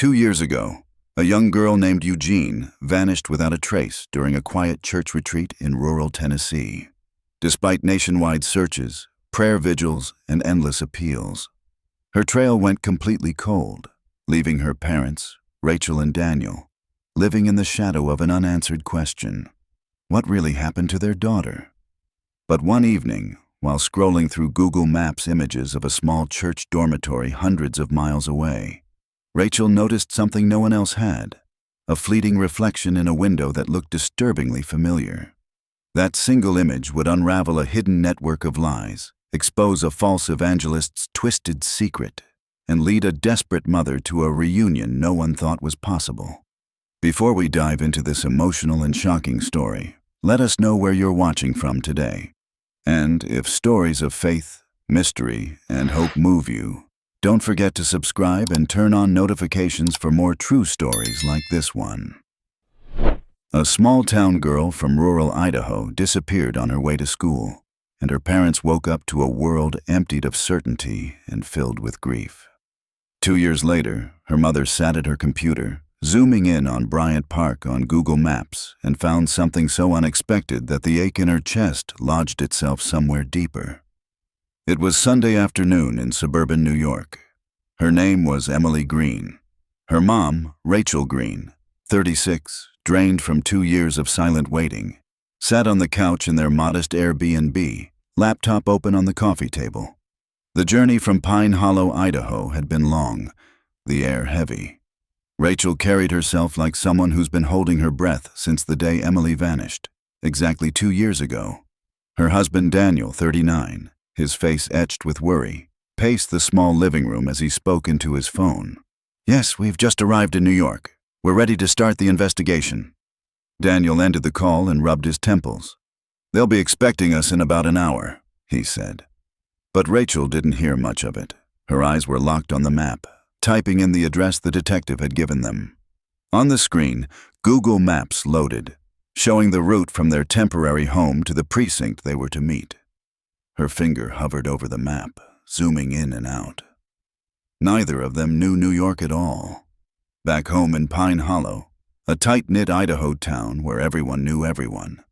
2 years ago, a young girl named Eugene vanished without a trace during a quiet church retreat in rural Tennessee. Despite nationwide searches, prayer vigils, and endless appeals, her trail went completely cold, leaving her parents, Rachel and Daniel, living in the shadow of an unanswered question. What really happened to their daughter? But one evening, while scrolling through Google Maps images of a small church dormitory hundreds of miles away, Rachel noticed something no one else had, a fleeting reflection in a window that looked disturbingly familiar. That single image would unravel a hidden network of lies, expose a false evangelist's twisted secret, and lead a desperate mother to a reunion no one thought was possible. Before we dive into this emotional and shocking story, let us know where you're watching from today. And if stories of faith, mystery, and hope move you, don't forget to subscribe and turn on notifications for more true stories like this one. A small-town girl from rural Idaho disappeared on her way to school, and her parents woke up to a world emptied of certainty and filled with grief. 2 years later, her mother sat at her computer, zooming in on Bryant Park on Google Maps, and found something so unexpected that the ache in her chest lodged itself somewhere deeper. It was Sunday afternoon in suburban New York. Her name was Emily Green. Her mom, Rachel Green, 36, drained from 2 years of silent waiting, sat on the couch in their modest Airbnb, laptop open on the coffee table. The journey from Pine Hollow, Idaho had been long, the air heavy. Rachel carried herself like someone who's been holding her breath since the day Emily vanished, exactly 2 years ago. Her husband Daniel, 39, his face etched with worry, paced the small living room as he spoke into his phone. "Yes, we've just arrived in New York. We're ready to start the investigation." Daniel ended the call and rubbed his temples. "They'll be expecting us in about an hour," he said. But Rachel didn't hear much of it. Her eyes were locked on the map, typing in the address the detective had given them. On the screen, Google Maps loaded, showing the route from their temporary home to the precinct they were to meet. Her finger hovered over the map, zooming in and out. Neither of them knew New York at all. Back home in Pine Hollow, a tight-knit Idaho town where everyone knew everyone,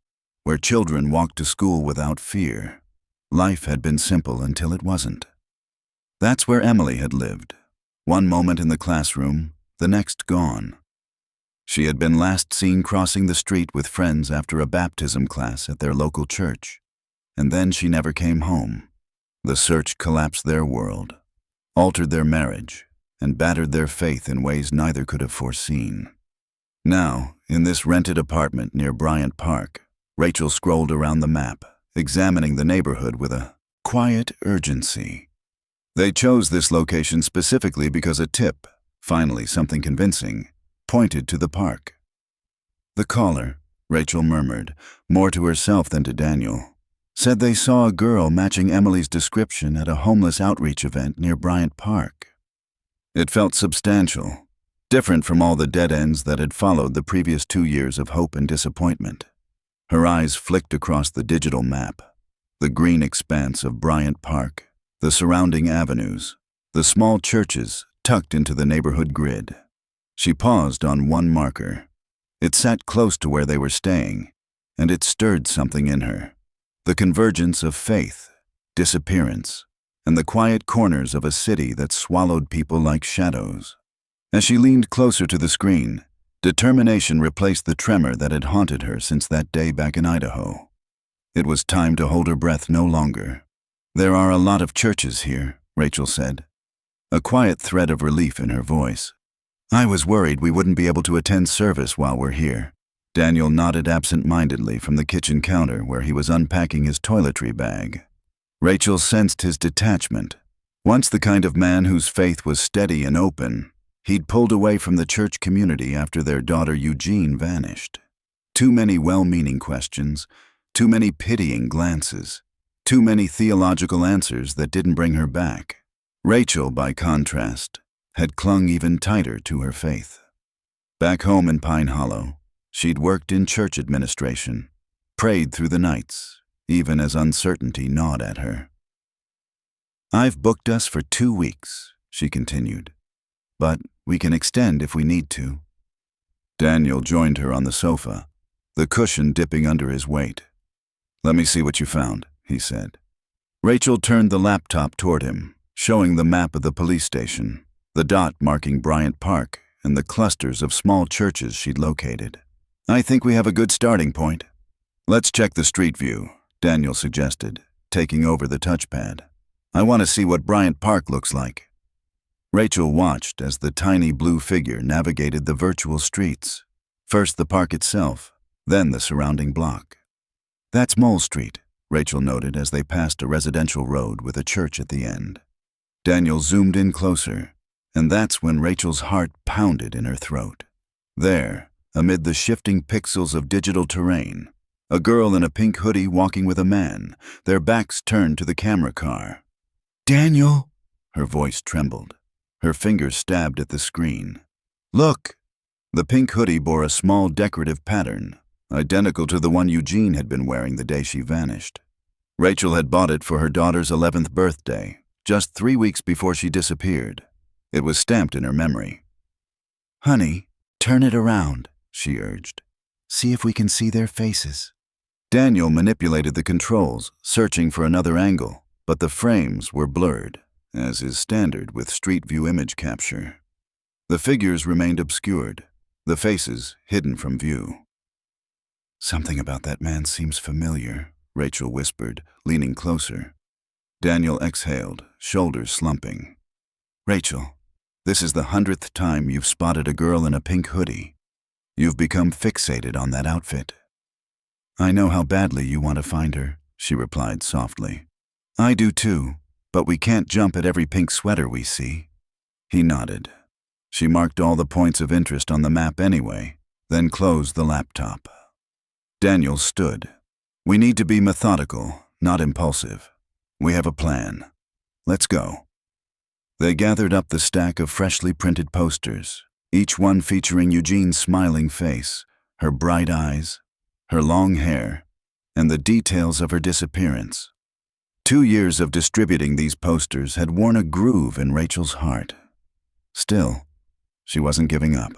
where children walked to school without fear, life had been simple until it wasn't. That's where Emily had lived. One moment in the classroom, the next gone. She had been last seen crossing the street with friends after a baptism class at their local church, and then she never came home. The search collapsed their world, altered their marriage, and battered their faith in ways neither could have foreseen. Now, in this rented apartment near Bryant Park, Rachel scrolled around the map, examining the neighborhood with a quiet urgency. They chose this location specifically because a tip, finally something convincing, pointed to the park. The caller, Rachel murmured, more to herself than to Daniel, said they saw a girl matching Emily's description at a homeless outreach event near Bryant Park. It felt substantial, different from all the dead ends that had followed the previous 2 years of hope and disappointment. Her eyes flicked across the digital map, the green expanse of Bryant Park, the surrounding avenues, the small churches tucked into the neighborhood grid. She paused on one marker. It sat close to where they were staying, and it stirred something in her. The convergence of faith, disappearance, and the quiet corners of a city that swallowed people like shadows. As she leaned closer to the screen, determination replaced the tremor that had haunted her since that day back in Idaho. It was time to hold her breath no longer. "There are a lot of churches here," Rachel said, a quiet thread of relief in her voice. "I was worried we wouldn't be able to attend service while we're here." Daniel nodded absent-mindedly from the kitchen counter where he was unpacking his toiletry bag. Rachel sensed his detachment. Once the kind of man whose faith was steady and open, he'd pulled away from the church community after their daughter Eugene vanished. Too many well-meaning questions, too many pitying glances, too many theological answers that didn't bring her back. Rachel, by contrast, had clung even tighter to her faith. Back home in Pine Hollow, she'd worked in church administration, prayed through the nights, even as uncertainty gnawed at her. "I've booked us for 2 weeks," she continued. "But We can extend if we need to. Daniel joined her on the sofa, the cushion dipping under his weight. "Let me see what you found," he said. Rachel turned the laptop toward him, showing the map of the police station, the dot marking Bryant Park, and the clusters of small churches she'd located. "I think we have a good starting point." "Let's check the street view," Daniel suggested, taking over the touchpad. "I want to see what Bryant Park looks like." Rachel watched as the tiny blue figure navigated the virtual streets, first the park itself, then the surrounding block. "That's Mole Street," Rachel noted as they passed a residential road with a church at the end. Daniel zoomed in closer, and that's when Rachel's heart pounded in her throat. There, amid the shifting pixels of digital terrain, a girl in a pink hoodie walking with a man, their backs turned to the camera car. "Daniel!" Her voice trembled. Her fingers stabbed at the screen. "Look!" The pink hoodie bore a small decorative pattern, identical to the one Eugene had been wearing the day she vanished. Rachel had bought it for her daughter's 11th birthday, just 3 weeks before she disappeared. It was stamped in her memory. "Honey, turn it around," she urged. "See if we can see their faces." Daniel manipulated the controls, searching for another angle, but the frames were blurred, as is standard with Street View image capture. The figures remained obscured, the faces hidden from view. "Something about that man seems familiar," Rachel whispered, leaning closer. Daniel exhaled, shoulders slumping. "Rachel, this is the 100th time you've spotted a girl in a pink hoodie. You've become fixated on that outfit." "I know how badly you want to find her," she replied softly. "I do too, but we can't jump at every pink sweater we see." He nodded. She marked all the points of interest on the map anyway, then closed the laptop. Daniel stood. "We need to be methodical, not impulsive. We have a plan. Let's go." They gathered up the stack of freshly printed posters, each one featuring Eugene's smiling face, her bright eyes, her long hair, and the details of her disappearance. 2 years of distributing these posters had worn a groove in Rachel's heart. Still, she wasn't giving up.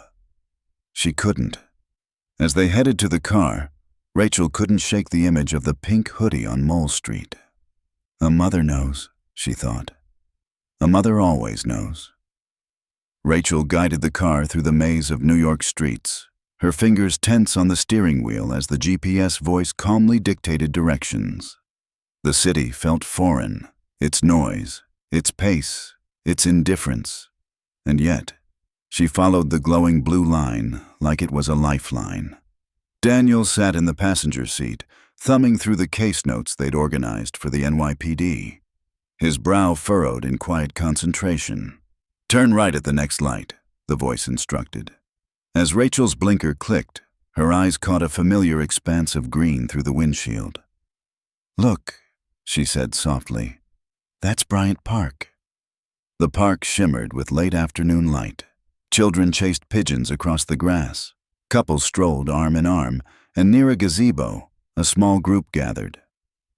She couldn't. As they headed to the car, Rachel couldn't shake the image of the pink hoodie on Mole Street. A mother knows, she thought. A mother always knows. Rachel guided the car through the maze of New York streets, her fingers tense on the steering wheel as the GPS voice calmly dictated directions. The city felt foreign, its noise, its pace, its indifference. And yet, she followed the glowing blue line like it was a lifeline. Daniel sat in the passenger seat, thumbing through the case notes they'd organized for the NYPD. His brow furrowed in quiet concentration. "Turn right at the next light," the voice instructed. As Rachel's blinker clicked, her eyes caught a familiar expanse of green through the windshield. "Look," she said softly. "That's Bryant Park." The park shimmered with late afternoon light. Children chased pigeons across the grass. Couples strolled arm in arm, and near a gazebo, a small group gathered.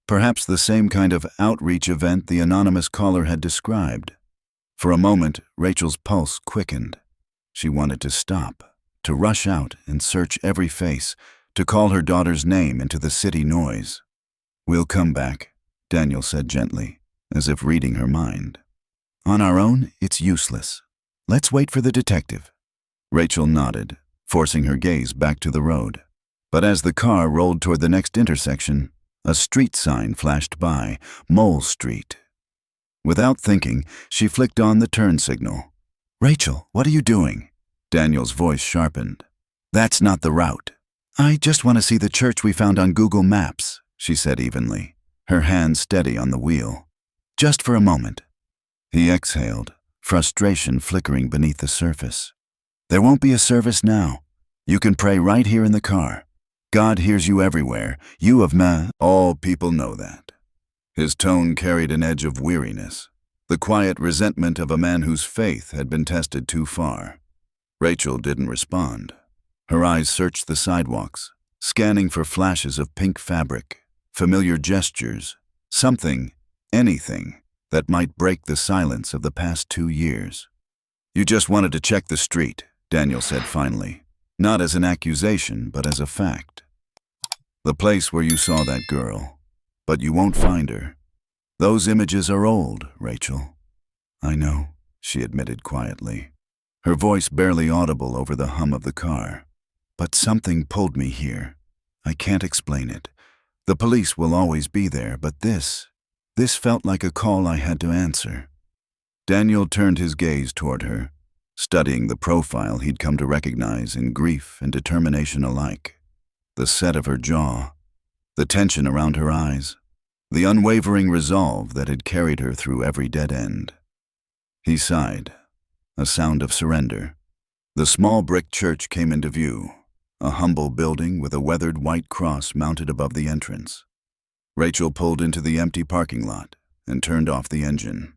Perhaps the same kind of outreach event the anonymous caller had described. For a moment, Rachel's pulse quickened. She wanted to stop, to rush out and search every face, to call her daughter's name into the city noise. "We'll come back," Daniel said gently, as if reading her mind. "On our own, it's useless. Let's wait for the detective." Rachel nodded, forcing her gaze back to the road. But as the car rolled toward the next intersection, a street sign flashed by, Mole Street. Without thinking, she flicked on the turn signal. "Rachel, what are you doing?" Daniel's voice sharpened. "That's not the route." "I just want to see the church we found on Google Maps," she said evenly, her hand steady on the wheel. "Just for a moment." He exhaled, frustration flickering beneath the surface. "There won't be a service now. You can pray right here in the car. God hears you everywhere. You have all people know that." His tone carried an edge of weariness, the quiet resentment of a man whose faith had been tested too far. Rachel didn't respond. Her eyes searched the sidewalks, scanning for flashes of pink fabric, familiar gestures, something, anything, that might break the silence of the past 2 years. You just wanted to check the street, Daniel said finally. Not as an accusation, but as a fact. The place where you saw that girl. But you won't find her. Those images are old, Rachel. I know, she admitted quietly, her voice barely audible over the hum of the car. But something pulled me here. I can't explain it. The police will always be there, but this felt like a call I had to answer. Daniel turned his gaze toward her, studying the profile he'd come to recognize in grief and determination alike. The set of her jaw, the tension around her eyes, the unwavering resolve that had carried her through every dead end. He sighed, a sound of surrender. The small brick church came into view, a humble building with a weathered white cross mounted above the entrance. Rachel pulled into the empty parking lot and turned off the engine.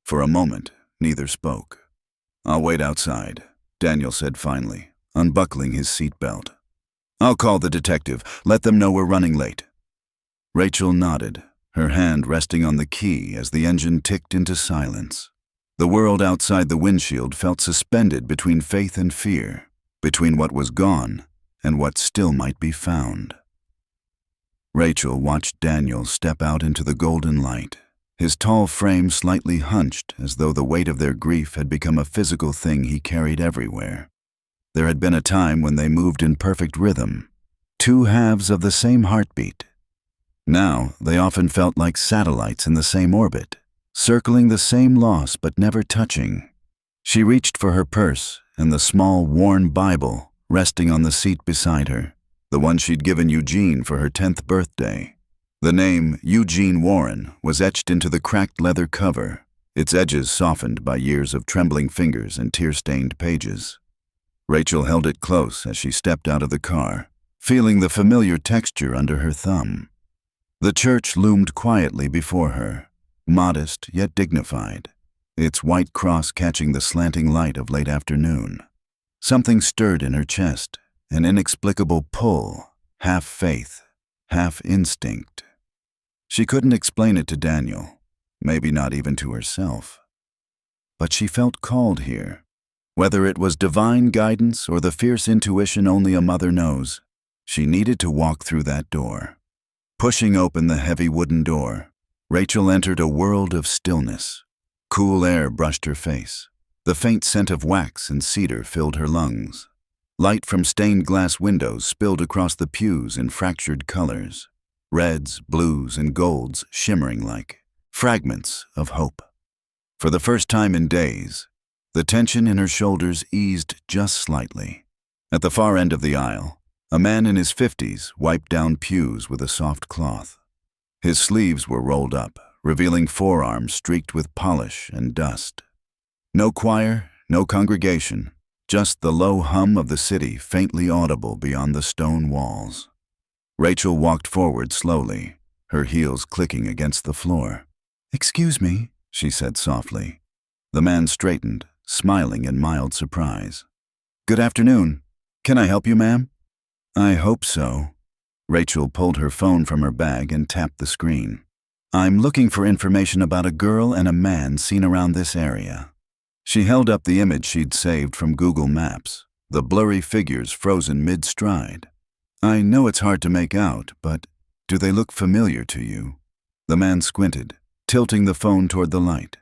For a moment, neither spoke. I'll wait outside, Daniel said finally, unbuckling his seatbelt. I'll call the detective. Let them know we're running late. Rachel nodded, her hand resting on the key as the engine ticked into silence. The world outside the windshield felt suspended between faith and fear, between what was gone and what still might be found. Rachel watched Daniel step out into the golden light, his tall frame slightly hunched as though the weight of their grief had become a physical thing he carried everywhere. There had been a time when they moved in perfect rhythm, two halves of the same heartbeat. Now they often felt like satellites in the same orbit, circling the same loss but never touching. She reached for her purse and the small, worn Bible resting on the seat beside her, the one she'd given Eugene for her 10th birthday. The name Eugene Warren was etched into the cracked leather cover, its edges softened by years of trembling fingers and tear-stained pages. Rachel held it close as she stepped out of the car, feeling the familiar texture under her thumb. The church loomed quietly before her, modest yet dignified, its white cross catching the slanting light of late afternoon. Something stirred in her chest, an inexplicable pull, half faith, half instinct. She couldn't explain it to Daniel, maybe not even to herself. But she felt called here. Whether it was divine guidance or the fierce intuition only a mother knows, she needed to walk through that door. Pushing open the heavy wooden door, Rachel entered a world of stillness. Cool air brushed her face. The faint scent of wax and cedar filled her lungs. Light from stained glass windows spilled across the pews in fractured colors, reds, blues, and golds shimmering like fragments of hope. For the first time in days, the tension in her shoulders eased just slightly. At the far end of the aisle, a man in his 50s wiped down pews with a soft cloth. His sleeves were rolled up, revealing forearms streaked with polish and dust. No choir, no congregation, just the low hum of the city faintly audible beyond the stone walls. Rachel walked forward slowly, her heels clicking against the floor. "Excuse me," she said softly. The man straightened, smiling in mild surprise. "Good afternoon. Can I help you, ma'am?" "I hope so." Rachel pulled her phone from her bag and tapped the screen. "I'm looking for information about a girl and a man seen around this area." She held up the image she'd saved from Google Maps, the blurry figures frozen mid-stride. "I know it's hard to make out, but do they look familiar to you?" The man squinted, tilting the phone toward the light,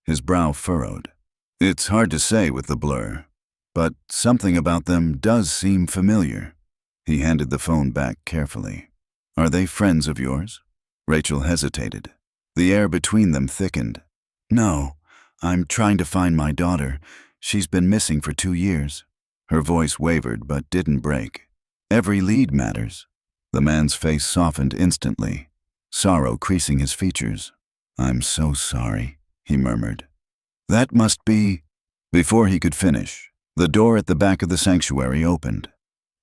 his brow furrowed. "It's hard to say with the blur, but something about them does seem familiar." He handed the phone back carefully. "Are they friends of yours?" Rachel hesitated. The air between them thickened. "No, I'm trying to find my daughter. She's been missing for 2 years." Her voice wavered but didn't break. "Every lead matters." The man's face softened instantly, sorrow creasing his features. "I'm so sorry," he murmured. "That must be—" Before he could finish, the door at the back of the sanctuary opened.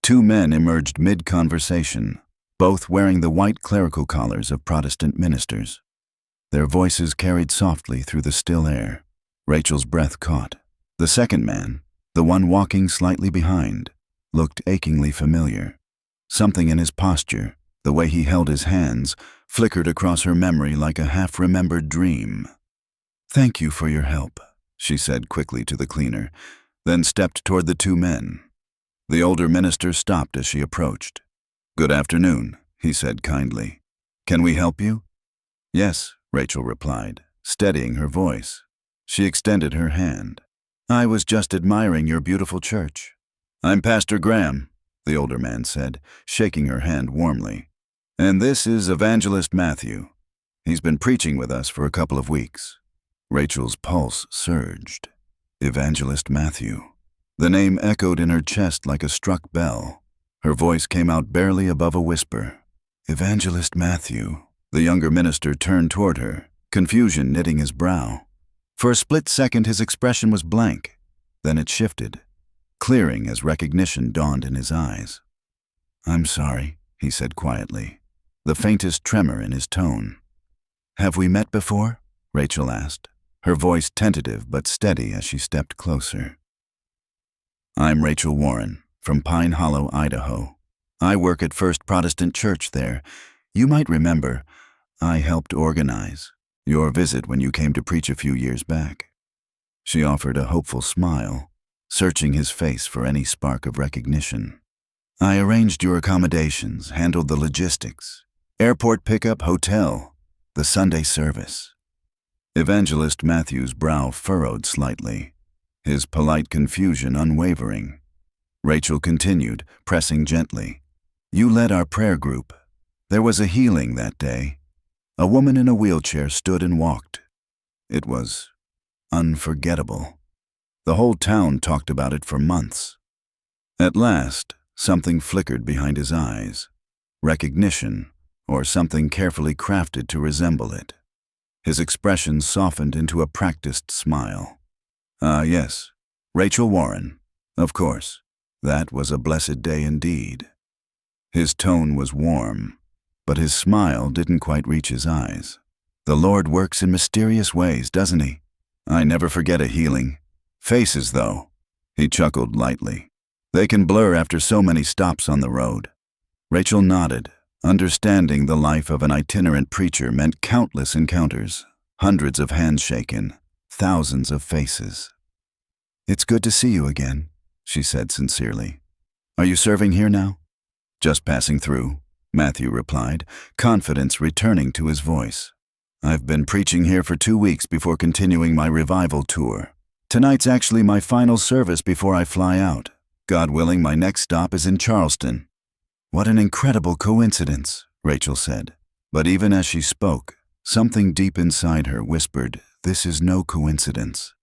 2 men emerged mid-conversation, both wearing the white clerical collars of Protestant ministers. Their voices carried softly through the still air. Rachel's breath caught. The second man, the one walking slightly behind, looked achingly familiar. Something in his posture, the way he held his hands, flickered across her memory like a half-remembered dream. "Thank you for your help," she said quickly to the cleaner, then stepped toward the two men. The older minister stopped as she approached. "Good afternoon," he said kindly. "Can we help you?" "Yes," Rachel replied, steadying her voice. She extended her hand. "I was just admiring your beautiful church." "I'm Pastor Graham," the older man said, shaking her hand warmly. "And this is Evangelist Matthew. He's been preaching with us for a couple of weeks." Rachel's pulse surged. Evangelist Matthew. The name echoed in her chest like a struck bell. Her voice came out barely above a whisper. "Evangelist Matthew." The younger minister turned toward her, confusion knitting his brow. For a split second his expression was blank. Then it shifted, clearing as recognition dawned in his eyes. "I'm sorry," he said quietly, the faintest tremor in his tone. "Have we met before?" Rachel asked, her voice tentative but steady as she stepped closer. "I'm Rachel Warren, from Pine Hollow, Idaho. I work at First Protestant Church there. You might remember, I helped organize your visit when you came to preach a few years back." She offered a hopeful smile, searching his face for any spark of recognition. "I arranged your accommodations, handled the logistics, airport pickup, hotel, the Sunday service." Evangelist Matthew's brow furrowed slightly, his polite confusion unwavering. Rachel continued, pressing gently. "You led our prayer group. There was a healing that day. A woman in a wheelchair stood and walked. It was unforgettable. The whole town talked about it for months." At last, something flickered behind his eyes. Recognition, or something carefully crafted to resemble it. His expression softened into a practiced smile. "Ah, yes, Rachel Warren. Of course. That was a blessed day indeed." His tone was warm, but his smile didn't quite reach his eyes. "The Lord works in mysterious ways, doesn't he? I never forget a healing. Faces, though." He chuckled lightly. "They can blur after so many stops on the road." Rachel nodded. Understanding the life of an itinerant preacher meant countless encounters, hundreds of hands shaken, thousands of faces. "It's good to see you again," she said sincerely. "Are you serving here now?" "Just passing through," Matthew replied, confidence returning to his voice. "I've been preaching here for 2 weeks before continuing my revival tour. Tonight's actually my final service before I fly out. God willing, my next stop is in Charleston." "What an incredible coincidence," Rachel said. But even as she spoke, something deep inside her whispered, "This is no coincidence."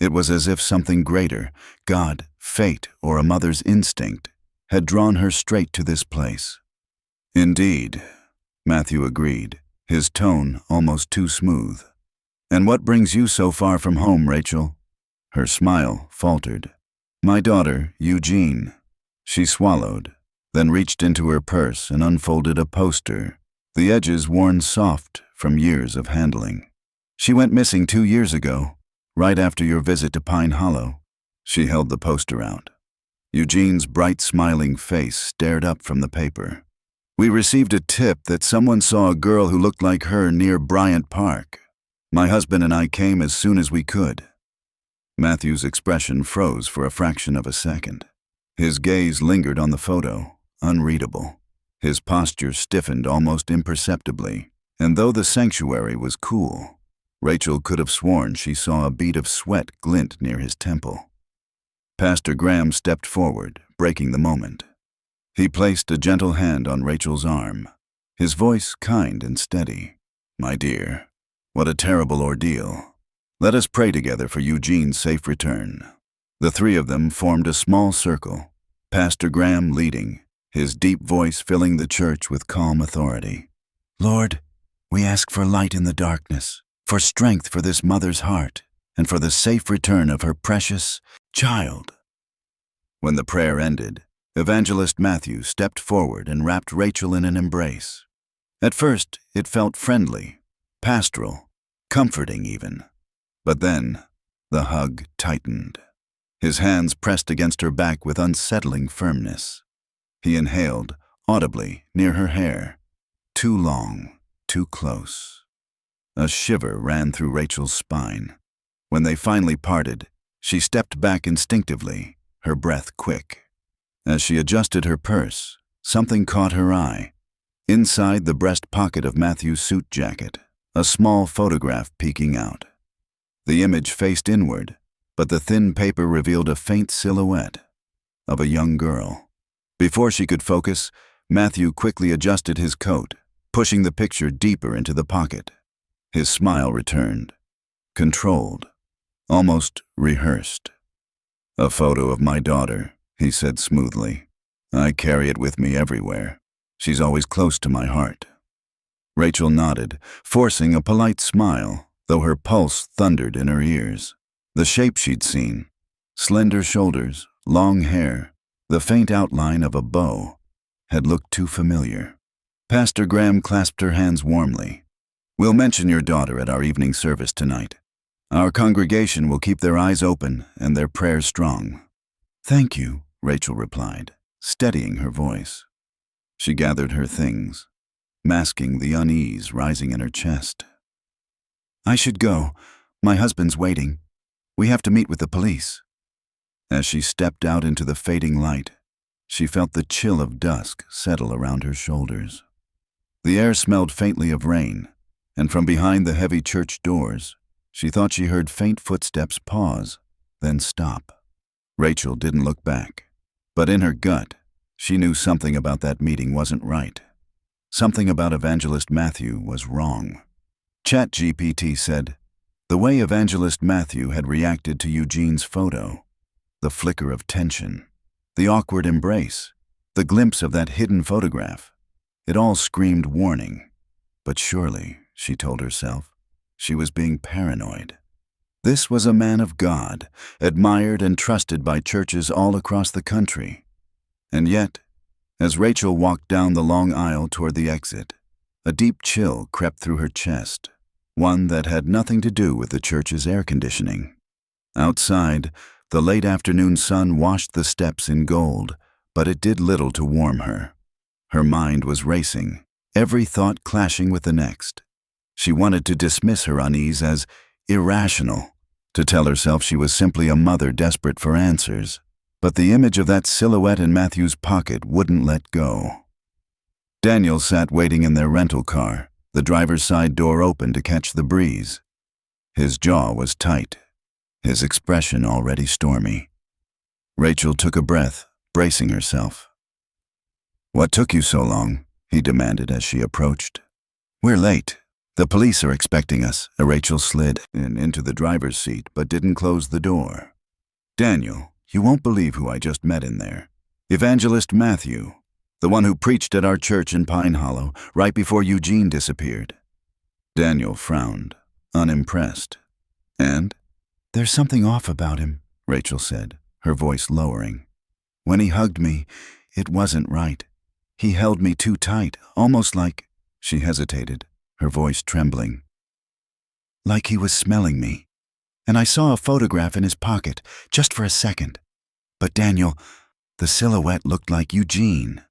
It was as if something greater, God, fate, or a mother's instinct, had drawn her straight to this place. "Indeed," Matthew agreed, his tone almost too smooth. "And what brings you so far from home, Rachel?" Her smile faltered. "My daughter, Eugene." She swallowed, then reached into her purse and unfolded a poster, the edges worn soft from years of handling. "She went missing 2 years ago, right after your visit to Pine Hollow." She held the poster out. Eugene's bright smiling face stared up from the paper. "We received a tip that someone saw a girl who looked like her near Bryant Park. My husband and I came as soon as we could." Matthew's expression froze for a fraction of a second. His gaze lingered on the photo, unreadable. His posture stiffened almost imperceptibly, and though the sanctuary was cool, Rachel could have sworn she saw a bead of sweat glint near his temple. Pastor Graham stepped forward, breaking the moment. He placed a gentle hand on Rachel's arm, his voice kind and steady. "My dear, what a terrible ordeal. Let us pray together for Eugene's safe return." The three of them formed a small circle, Pastor Graham leading, his deep voice filling the church with calm authority. "Lord, we ask for light in the darkness, for strength for this mother's heart, and for the safe return of her precious child." When the prayer ended, Evangelist Matthew stepped forward and wrapped Rachel in an embrace. At first, it felt friendly, pastoral, comforting even. But then, the hug tightened. His hands pressed against her back with unsettling firmness. He inhaled, audibly, near her hair. Too long, too close. A shiver ran through Rachel's spine. When they finally parted, she stepped back instinctively, her breath quick. As she adjusted her purse, something caught her eye. Inside the breast pocket of Matthew's suit jacket, a small photograph peeking out. The image faced inward, but the thin paper revealed a faint silhouette of a young girl. Before she could focus, Matthew quickly adjusted his coat, pushing the picture deeper into the pocket. His smile returned, controlled, almost rehearsed. "A photo of my daughter," he said smoothly. "I carry it with me everywhere. She's always close to my heart." Rachel nodded, forcing a polite smile, though her pulse thundered in her ears. The shape she'd seen, slender shoulders, long hair, the faint outline of a bow, had looked too familiar. Pastor Graham clasped her hands warmly. "We'll mention your daughter at our evening service tonight. Our congregation will keep their eyes open and their prayers strong." "Thank you," Rachel replied, steadying her voice. She gathered her things, masking the unease rising in her chest. "I should go. My husband's waiting. We have to meet with the police." As she stepped out into the fading light, she felt the chill of dusk settle around her shoulders. The air smelled faintly of rain, and from behind the heavy church doors, she thought she heard faint footsteps pause, then stop. Rachel didn't look back, but in her gut, she knew something about that meeting wasn't right. Something about Evangelist Matthew was wrong. ChatGPT said, the way Evangelist Matthew had reacted to Eugene's photo, the flicker of tension, the awkward embrace, the glimpse of that hidden photograph, it all screamed warning. But surely, she told herself, she was being paranoid. This was a man of God, admired and trusted by churches all across the country. And yet, as Rachel walked down the long aisle toward the exit, a deep chill crept through her chest, one that had nothing to do with the church's air conditioning. Outside, the late afternoon sun washed the steps in gold, but it did little to warm her. Her mind was racing, every thought clashing with the next. She wanted to dismiss her unease as irrational, to tell herself she was simply a mother desperate for answers. But the image of that silhouette in Matthew's pocket wouldn't let go. Daniel sat waiting in their rental car, the driver's side door open to catch the breeze. His jaw was tight, his expression already stormy. Rachel took a breath, bracing herself. "What took you so long?" he demanded as she approached. "We're late. The police are expecting us." Rachel slid into the driver's seat but didn't close the door. "Daniel, you won't believe who I just met in there. Evangelist Matthew, the one who preached at our church in Pine Hollow right before Eugene disappeared." Daniel frowned, unimpressed. "And?" "There's something off about him," Rachel said, her voice lowering. "When he hugged me, it wasn't right. He held me too tight, almost like—" She hesitated, her voice trembling. "Like he was smelling me. And I saw a photograph in his pocket, just for a second. But Daniel, the silhouette looked like Eugene."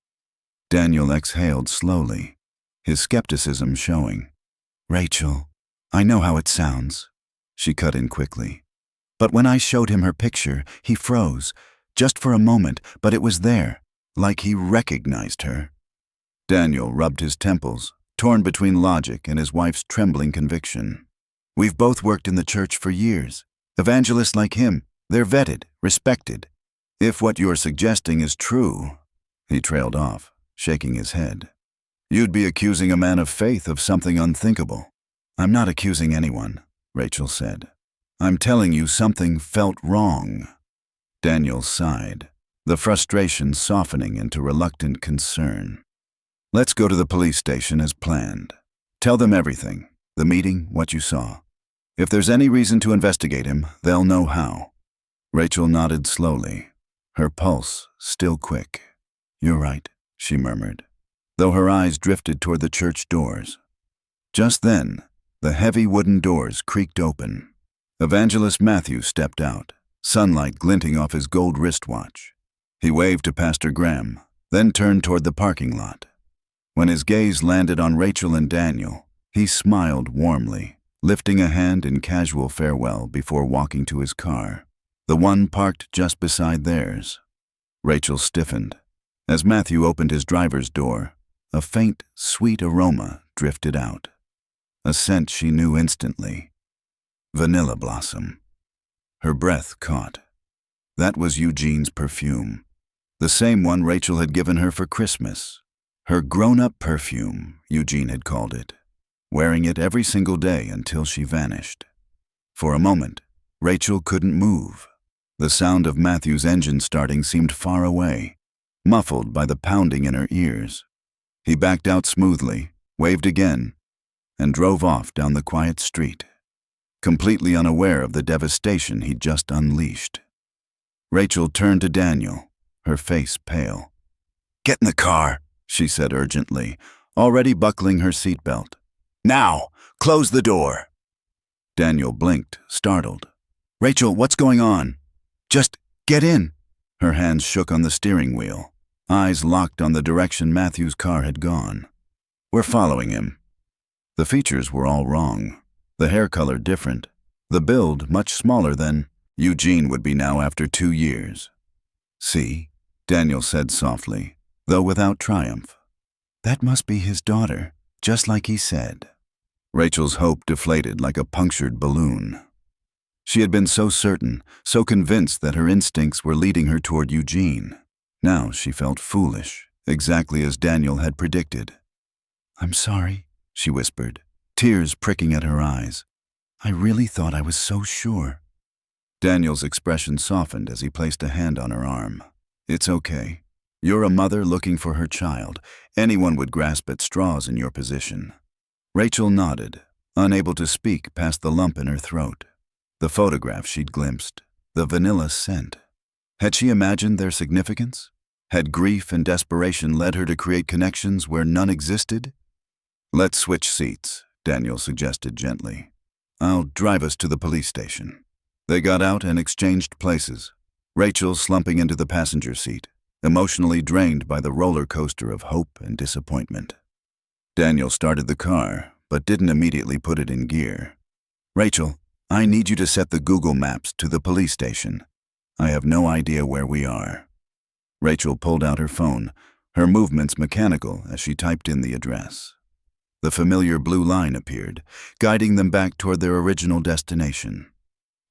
Daniel exhaled slowly, his skepticism showing. "Rachel, I know how it sounds," she cut in quickly. "But when I showed him her picture, he froze, just for a moment, but it was there, like he recognized her." Daniel rubbed his temples, torn between logic and his wife's trembling conviction. "We've both worked in the church for years. Evangelists like him, they're vetted, respected. If what you're suggesting is true," he trailed off, shaking his head, "you'd be accusing a man of faith of something unthinkable." "I'm not accusing anyone," Rachel said. "I'm telling you something felt wrong." Daniel sighed, the frustration softening into reluctant concern. "Let's go to the police station as planned. Tell them everything, the meeting, what you saw. If there's any reason to investigate him, they'll know how." Rachel nodded slowly, her pulse still quick. "You're right," she murmured, though her eyes drifted toward the church doors. Just then, the heavy wooden doors creaked open. Evangelist Matthew stepped out, sunlight glinting off his gold wristwatch. He waved to Pastor Graham, then turned toward the parking lot. When his gaze landed on Rachel and Daniel, he smiled warmly, lifting a hand in casual farewell before walking to his car, the one parked just beside theirs. Rachel stiffened. As Matthew opened his driver's door, a faint, sweet aroma drifted out. A scent she knew instantly. Vanilla blossom. Her breath caught. That was Eugene's perfume. The same one Rachel had given her for Christmas. Her grown-up perfume, Eugene had called it, wearing it every single day until she vanished. For a moment, Rachel couldn't move. The sound of Matthew's engine starting seemed far away, muffled by the pounding in her ears. He backed out smoothly, waved again, and drove off down the quiet street, completely unaware of the devastation he'd just unleashed. Rachel turned to Daniel, her face pale. "Get in the car," she said urgently, already buckling her seatbelt. "Now, close the door." Daniel blinked, startled. "Rachel, what's going on?" "Just get in." Her hands shook on the steering wheel, eyes locked on the direction Matthew's car had gone. "We're following him." The features were all wrong. The hair color different. The build much smaller than Eugene would be now after 2 years. "See?" Daniel said softly, though without triumph. "That must be his daughter, just like he said." Rachel's hope deflated like a punctured balloon. She had been so certain, so convinced that her instincts were leading her toward Eugene. Now she felt foolish, exactly as Daniel had predicted. "I'm sorry," she whispered, tears pricking at her eyes. "I really thought I was so sure." Daniel's expression softened as he placed a hand on her arm. "It's okay. You're a mother looking for her child. Anyone would grasp at straws in your position." Rachel nodded, unable to speak past the lump in her throat. The photograph she'd glimpsed, the vanilla scent. Had she imagined their significance? Had grief and desperation led her to create connections where none existed? "Let's switch seats," Daniel suggested gently. "I'll drive us to the police station." They got out and exchanged places, Rachel slumping into the passenger seat, emotionally drained by the roller coaster of hope and disappointment. Daniel started the car, but didn't immediately put it in gear. "Rachel, I need you to set the Google Maps to the police station. I have no idea where we are." Rachel pulled out her phone, her movements mechanical as she typed in the address. The familiar blue line appeared, guiding them back toward their original destination.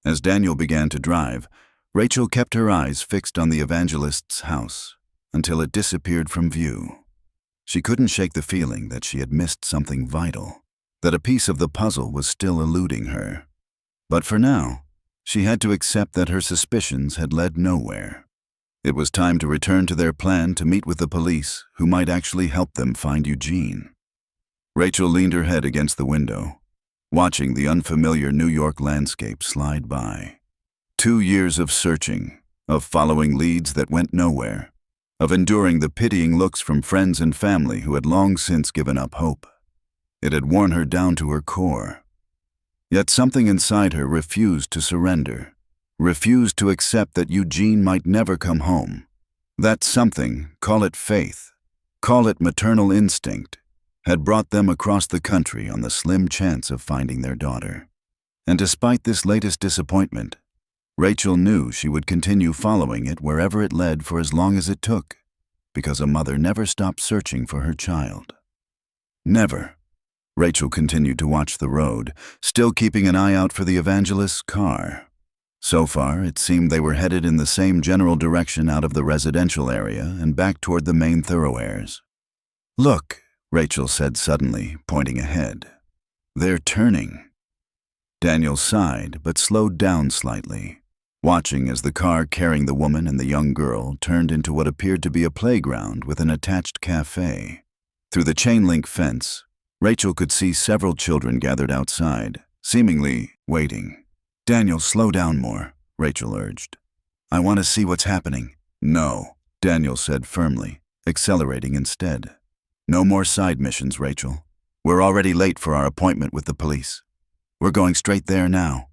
As Daniel began to drive, Rachel kept her eyes fixed on the evangelist's house until it disappeared from view. She couldn't shake the feeling that she had missed something vital, that a piece of the puzzle was still eluding her. But for now, she had to accept that her suspicions had led nowhere. It was time to return to their plan to meet with the police, who might actually help them find Eugene. Rachel leaned her head against the window, watching the unfamiliar New York landscape slide by. 2 years of searching, of following leads that went nowhere, of enduring the pitying looks from friends and family who had long since given up hope. It had worn her down to her core. Yet something inside her refused to surrender, refused to accept that Eugene might never come home. That something, call it faith, call it maternal instinct, had brought them across the country on the slim chance of finding their daughter. And despite this latest disappointment, Rachel knew she would continue following it wherever it led for as long as it took, because a mother never stopped searching for her child. Never. Rachel continued to watch the road, still keeping an eye out for the evangelist's car. So far, it seemed they were headed in the same general direction out of the residential area and back toward the main thoroughfares. "Look," Rachel said suddenly, pointing ahead. "They're turning." Daniel sighed, but slowed down slightly, watching as the car carrying the woman and the young girl turned into what appeared to be a playground with an attached cafe. Through the chain-link fence, Rachel could see several children gathered outside, seemingly waiting. "Daniel, slow down more," Rachel urged. "I want to see what's happening." "No," Daniel said firmly, accelerating instead. "No more side missions, Rachel. We're already late for our appointment with the police. We're going straight there now."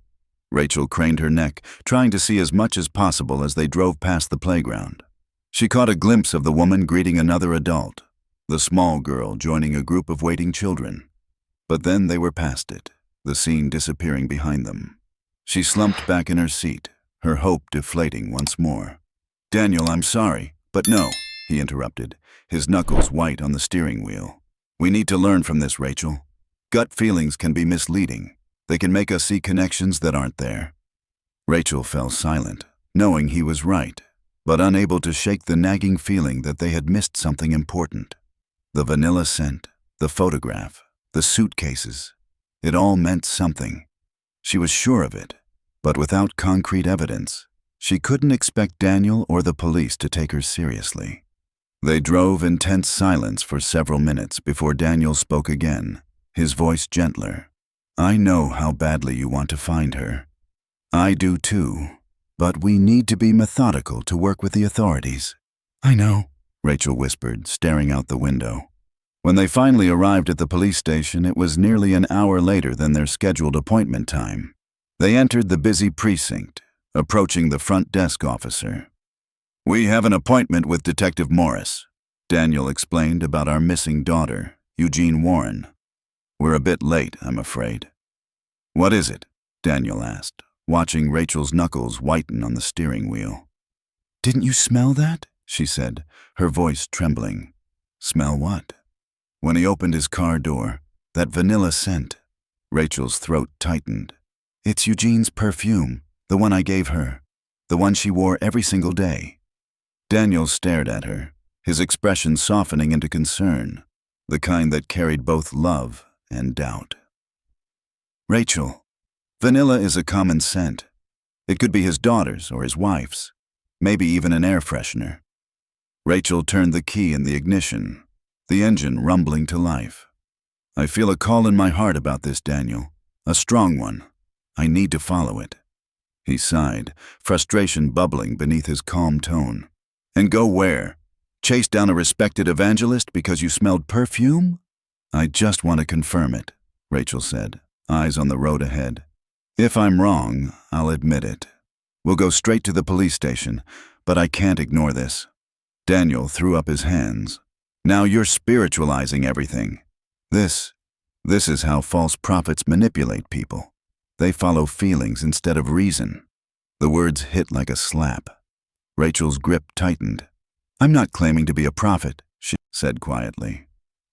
Rachel craned her neck, trying to see as much as possible as they drove past the playground. She caught a glimpse of the woman greeting another adult, the small girl joining a group of waiting children. But then they were past it. the scene disappearing behind them. She slumped back in her seat, her hope deflating once more. "Daniel, I'm sorry, but no," he interrupted, his knuckles white on the steering wheel. "We need to learn from this, Rachel. Gut feelings can be misleading. They can make us see connections that aren't there." Rachel fell silent, knowing he was right, but unable to shake the nagging feeling that they had missed something important. The vanilla scent, the photograph, the suitcases. It all meant something. She was sure of it, but without concrete evidence, she couldn't expect Daniel or the police to take her seriously. They drove in tense silence for several minutes before Daniel spoke again, his voice gentler. "I know how badly you want to find her. I do too, but we need to be methodical to work with the authorities." "I know," Rachel whispered, staring out the window. When they finally arrived at the police station, it was nearly an hour later than their scheduled appointment time. They entered the busy precinct, approaching the front desk officer. "We have an appointment with Detective Morris," Daniel explained about our missing daughter, Eugene Warren. "We're a bit late, I'm afraid." "What is it?" Daniel asked, watching Rachel's knuckles whiten on the steering wheel. "Didn't you smell that?" she said, her voice trembling. "Smell what?" When he opened his car door, that vanilla scent. Rachel's throat tightened. "It's Eugene's perfume, the one I gave her, the one she wore every single day." Daniel stared at her, his expression softening into concern, the kind that carried both love and doubt. "Rachel, vanilla is a common scent. It could be his daughter's or his wife's, maybe even an air freshener." Rachel turned the key in the ignition, the engine rumbling to life. "I feel a call in my heart about this, Daniel. A strong one. I need to follow it." He sighed, frustration bubbling beneath his calm tone. "And go where? Chase down a respected evangelist because you smelled perfume?" "I just want to confirm it," Rachel said, eyes on the road ahead. "If I'm wrong, I'll admit it. We'll go straight to the police station, but I can't ignore this." Daniel threw up his hands. "Now you're spiritualizing everything. This is how false prophets manipulate people. They follow feelings instead of reason." The words hit like a slap. Rachel's grip tightened. "I'm not claiming to be a prophet," she said quietly.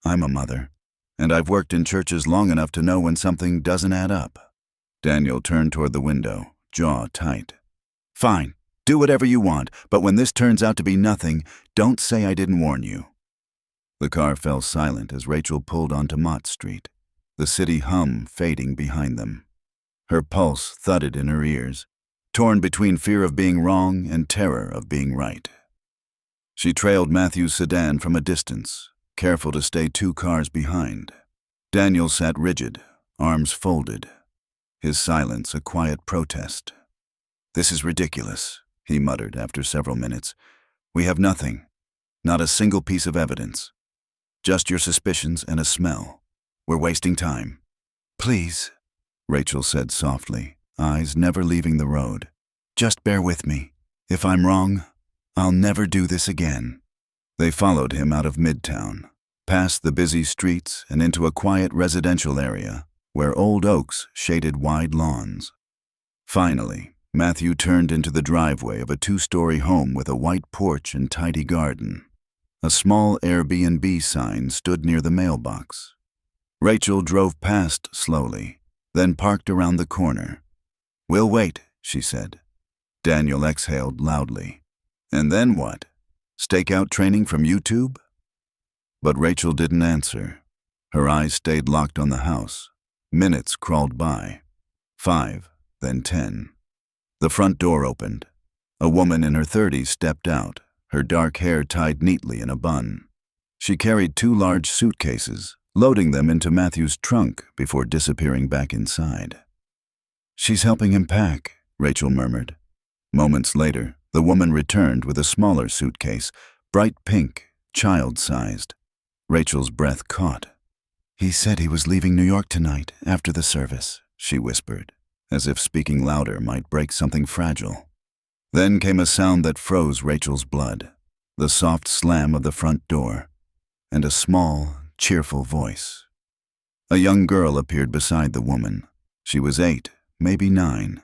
"I'm a mother, and I've worked in churches long enough to know when something doesn't add up." Daniel turned toward the window, jaw tight. "Fine, do whatever you want, but when this turns out to be nothing, don't say I didn't warn you." The car fell silent as Rachel pulled onto Mott Street, the city hum fading behind them. Her pulse thudded in her ears, torn between fear of being wrong and terror of being right. She trailed Matthew's sedan from a distance, careful to stay 2 cars behind. Daniel sat rigid, arms folded, his silence a quiet protest. "This is ridiculous," he muttered after several minutes. "We have nothing, not a single piece of evidence. Just your suspicions and a smell. We're wasting time." "Please," Rachel said softly, eyes never leaving the road. "Just bear with me. If I'm wrong, I'll never do this again." They followed him out of Midtown, past the busy streets and into a quiet residential area where old oaks shaded wide lawns. Finally, Matthew turned into the driveway of a 2-story home with a white porch and tidy garden. A small Airbnb sign stood near the mailbox. Rachel drove past slowly, then parked around the corner. "We'll wait," she said. Daniel exhaled loudly. "And then what? Stakeout training from YouTube?" But Rachel didn't answer. Her eyes stayed locked on the house. Minutes crawled by. 5, then 10. The front door opened. A woman in her 30s stepped out, her dark hair tied neatly in a bun. She carried 2 large suitcases, loading them into Matthew's trunk before disappearing back inside. "She's helping him pack," Rachel murmured. Moments later, the woman returned with a smaller suitcase, bright pink, child-sized. Rachel's breath caught. "He said he was leaving New York tonight, after the service," she whispered, as if speaking louder might break something fragile. Then came a sound that froze Rachel's blood, the soft slam of the front door, and a small, cheerful voice. A young girl appeared beside the woman, She was 8, maybe 9.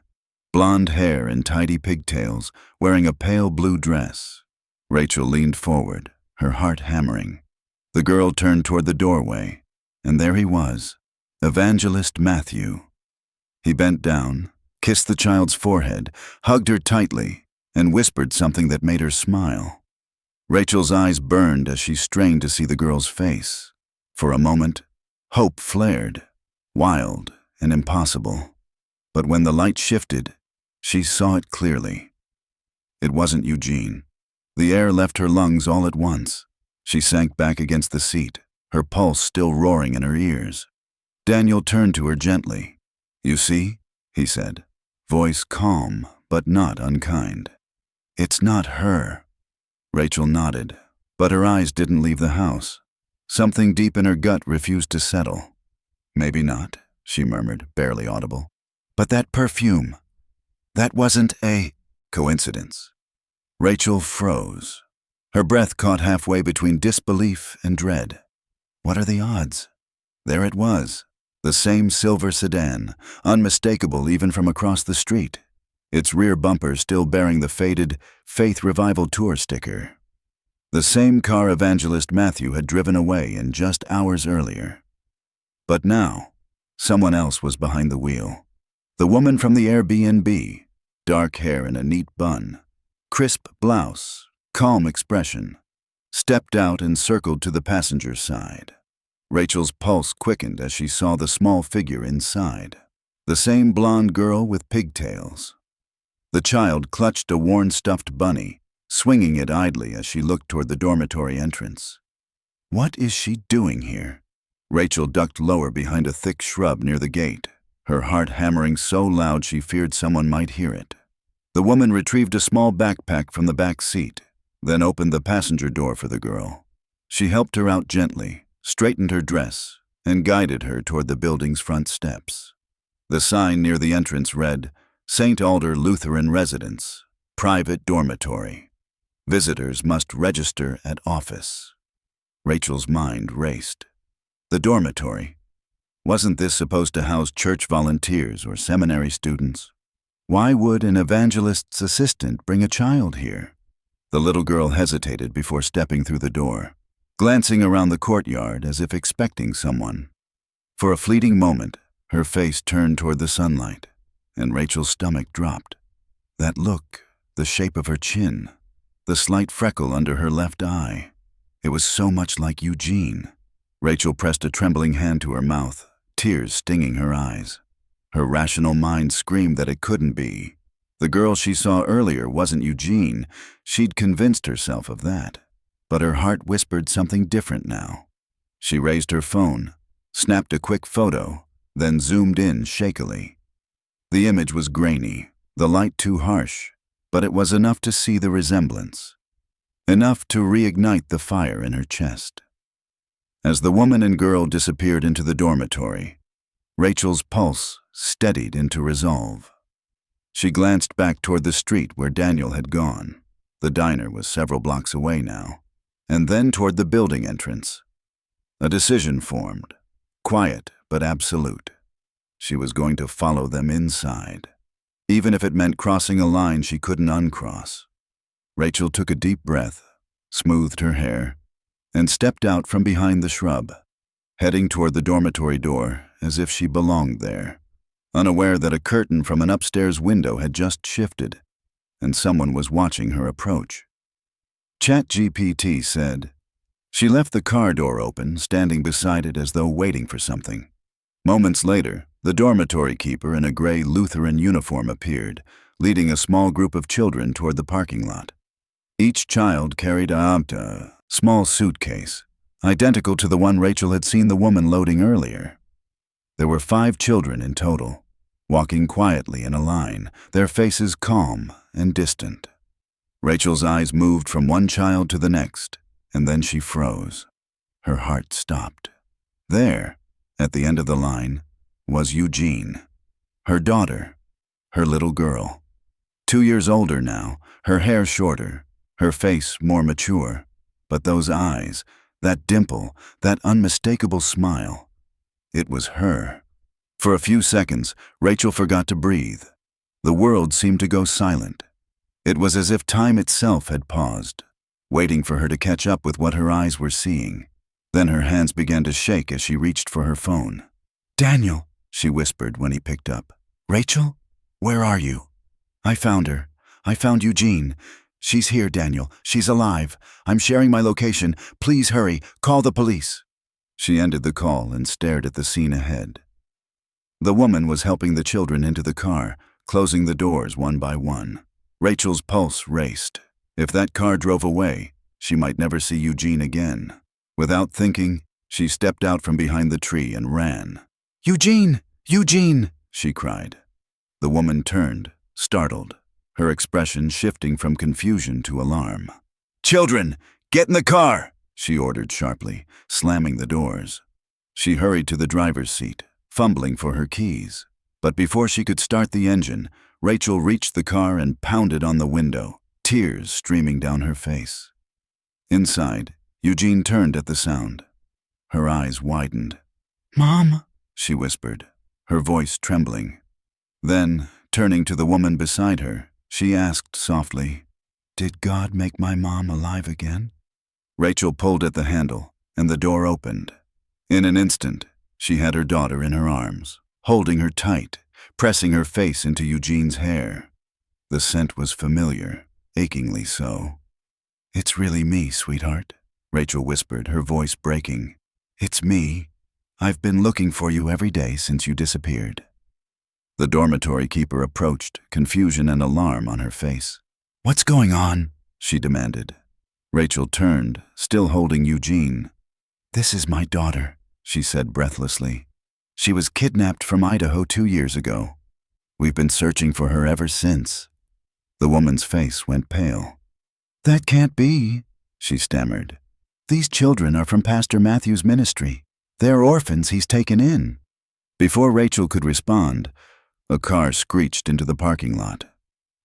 Blonde hair and tidy pigtails, wearing a pale blue dress. Rachel leaned forward, her heart hammering. The girl turned toward the doorway, and there he was, Evangelist Matthew. He bent down, kissed the child's forehead, hugged her tightly, and whispered something that made her smile. Rachel's eyes burned as she strained to see the girl's face. For a moment, hope flared, wild and impossible. But when the light shifted, she saw it clearly. It wasn't Eugene. The air left her lungs all at once. She sank back against the seat, her pulse still roaring in her ears. Daniel turned to her gently. "You see?" he said, voice calm but not unkind. "It's not her." Rachel nodded, but her eyes didn't leave the house. Something deep in her gut refused to settle. "Maybe not," she murmured, barely audible. "But that perfume, that wasn't a coincidence." Rachel froze. Her breath caught halfway between disbelief and dread. What are the odds? There it was, the same silver sedan, unmistakable even from across the street, its rear bumper still bearing the faded Faith Revival Tour sticker. The same car Evangelist Matthew had driven away in just hours earlier. But now, someone else was behind the wheel. The woman from the Airbnb, dark hair in a neat bun, crisp blouse, calm expression, stepped out and circled to the passenger's side. Rachel's pulse quickened as she saw the small figure inside. The same blonde girl with pigtails. The child clutched a worn stuffed bunny, swinging it idly as she looked toward the dormitory entrance. What is she doing here? Rachel ducked lower behind a thick shrub near the gate, her heart hammering so loud she feared someone might hear it. The woman retrieved a small backpack from the back seat, then opened the passenger door for the girl. She helped her out gently, straightened her dress, and guided her toward the building's front steps. The sign near the entrance read, "St. Alder Lutheran Residence, Private Dormitory. Visitors must register at office." Rachel's mind raced. The dormitory? Wasn't this supposed to house church volunteers or seminary students? Why would an evangelist's assistant bring a child here? The little girl hesitated before stepping through the door, glancing around the courtyard as if expecting someone. For a fleeting moment, her face turned toward the sunlight, and Rachel's stomach dropped. That look, the shape of her chin, the slight freckle under her left eye. It was so much like Eugene. Rachel pressed a trembling hand to her mouth, tears stinging her eyes. Her rational mind screamed that it couldn't be. The girl she saw earlier wasn't Eugene. She'd convinced herself of that. But her heart whispered something different now. She raised her phone, snapped a quick photo, then zoomed in shakily. The image was grainy, the light too harsh, but it was enough to see the resemblance. Enough to reignite the fire in her chest. As the woman and girl disappeared into the dormitory, Rachel's pulse steadied into resolve. She glanced back toward the street where Daniel had gone. The diner was several blocks away now. And then toward the building entrance. A decision formed, quiet but absolute. She was going to follow them inside, even if it meant crossing a line she couldn't uncross. Rachel took a deep breath, smoothed her hair, and stepped out from behind the shrub, heading toward the dormitory door as if she belonged there, unaware that a curtain from an upstairs window had just shifted, and someone was watching her approach. ChatGPT said. She left the car door open, standing beside it as though waiting for something. Moments later, the dormitory keeper in a gray Lutheran uniform appeared, leading a small group of children toward the parking lot. Each child carried a small suitcase, identical to the one Rachel had seen the woman loading earlier. There were 5 children in total, walking quietly in a line, their faces calm and distant. Rachel's eyes moved from one child to the next, and then she froze. Her heart stopped. There, at the end of the line, was Eugene, her daughter, her little girl. 2 years older now, her hair shorter, her face more mature, but those eyes, that dimple, that unmistakable smile, it was her, For a few seconds, Rachel forgot to breathe. The world seemed to go silent. It was as if time itself had paused, waiting for her to catch up with what her eyes were seeing. Then her hands began to shake as she reached for her phone. "Daniel," she whispered when he picked up. "Rachel? Where are you?" "I found her. I found Eugene. She's here, Daniel. She's alive. I'm sharing my location. Please hurry. Call the police." She ended the call and stared at the scene ahead. The woman was helping the children into the car, closing the doors one by one. Rachel's pulse raced. If that car drove away, she might never see Eugene again. Without thinking, she stepped out from behind the tree and ran. "Eugene! Eugene!" she cried. The woman turned, startled, her expression shifting from confusion to alarm. "Children, get in the car!" she ordered sharply, slamming the doors. She hurried to the driver's seat, fumbling for her keys. But before she could start the engine, Rachel reached the car and pounded on the window, tears streaming down her face. Inside, Eugene turned at the sound. Her eyes widened. "Mom," she whispered, her voice trembling. Then, turning to the woman beside her, she asked softly, "Did God make my mom alive again?" Rachel pulled at the handle, and the door opened. In an instant, she had her daughter in her arms, holding her tight, pressing her face into Eugene's hair. The scent was familiar, achingly so. "It's really me, sweetheart," Rachel whispered, her voice breaking. "It's me. I've been looking for you every day since you disappeared." The dormitory keeper approached, confusion and alarm on her face. "What's going on?" she demanded. Rachel turned, still holding Eugene. "This is my daughter," she said breathlessly. "She was kidnapped from Idaho 2 years ago. We've been searching for her ever since." The woman's face went pale. "That can't be," she stammered. "These children are from Pastor Matthew's ministry. They're orphans he's taken in." Before Rachel could respond, a car screeched into the parking lot.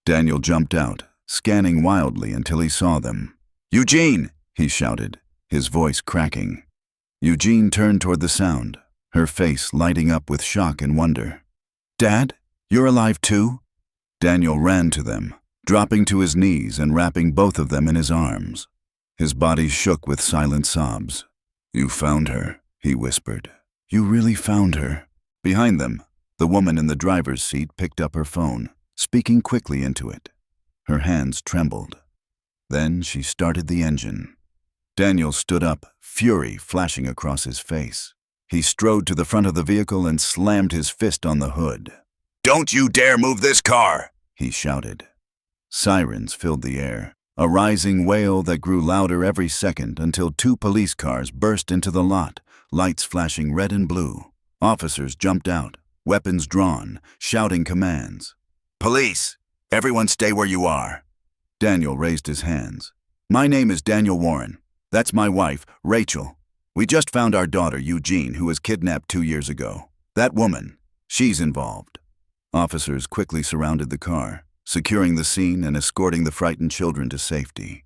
Daniel jumped out, scanning wildly until he saw them. "Eugene!" he shouted, his voice cracking. Eugene turned toward the sound, her face lighting up with shock and wonder. "Dad, you're alive too?" Daniel ran to them, dropping to his knees and wrapping both of them in his arms. His body shook with silent sobs. "You found her," he whispered. "You really found her." Behind them, the woman in the driver's seat picked up her phone, speaking quickly into it. Her hands trembled. Then she started the engine. Daniel stood up, fury flashing across his face. He strode to the front of the vehicle and slammed his fist on the hood. "Don't you dare move this car!" he shouted. Sirens filled the air, a rising wail that grew louder every second until 2 police cars burst into the lot, lights flashing red and blue. Officers jumped out, weapons drawn, shouting commands. "Police! Everyone stay where you are!" Daniel raised his hands. "My name is Daniel Warren. That's my wife, Rachel. We just found our daughter, Eugene, who was kidnapped 2 years ago. That woman, she's involved." Officers quickly surrounded the car, securing the scene and escorting the frightened children to safety.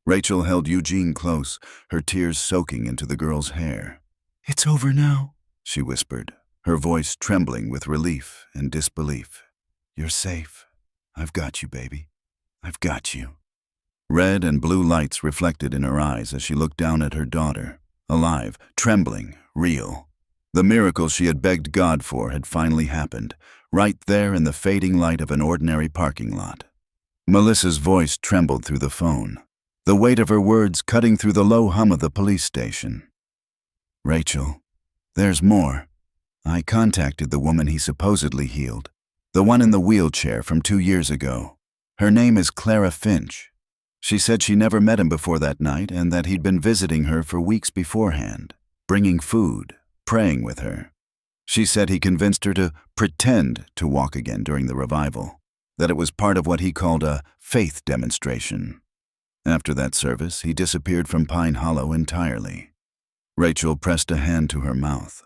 Rachel held Eugene close, her tears soaking into the girl's hair. "It's over now," she whispered, her voice trembling with relief and disbelief. "You're safe. I've got you, baby. I've got you." Red and blue lights reflected in her eyes as she looked down at her daughter, alive, trembling, real. The miracle she had begged God for had finally happened, right there in the fading light of an ordinary parking lot. Melissa's voice trembled through the phone, the weight of her words cutting through the low hum of the police station. "Rachel, there's more. I contacted the woman he supposedly healed, the one in the wheelchair from 2 years ago. Her name is Clara Finch. She said she never met him before that night and that he'd been visiting her for weeks beforehand, bringing food, praying with her. She said he convinced her to pretend to walk again during the revival, that it was part of what he called a faith demonstration. After that service, he disappeared from Pine Hollow entirely." Rachel pressed a hand to her mouth,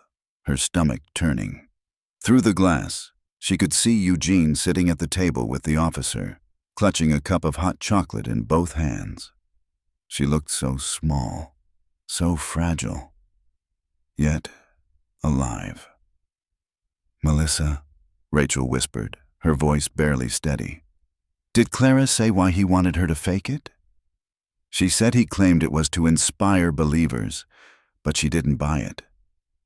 her stomach turning. Through the glass, she could see Eugene sitting at the table with the officer, clutching a cup of hot chocolate in both hands. She looked so small, so fragile, yet alive. Melissa, Rachel whispered, her voice barely steady. Did Clara say why he wanted her to fake it? She said he claimed it was to inspire believers, but she didn't buy it.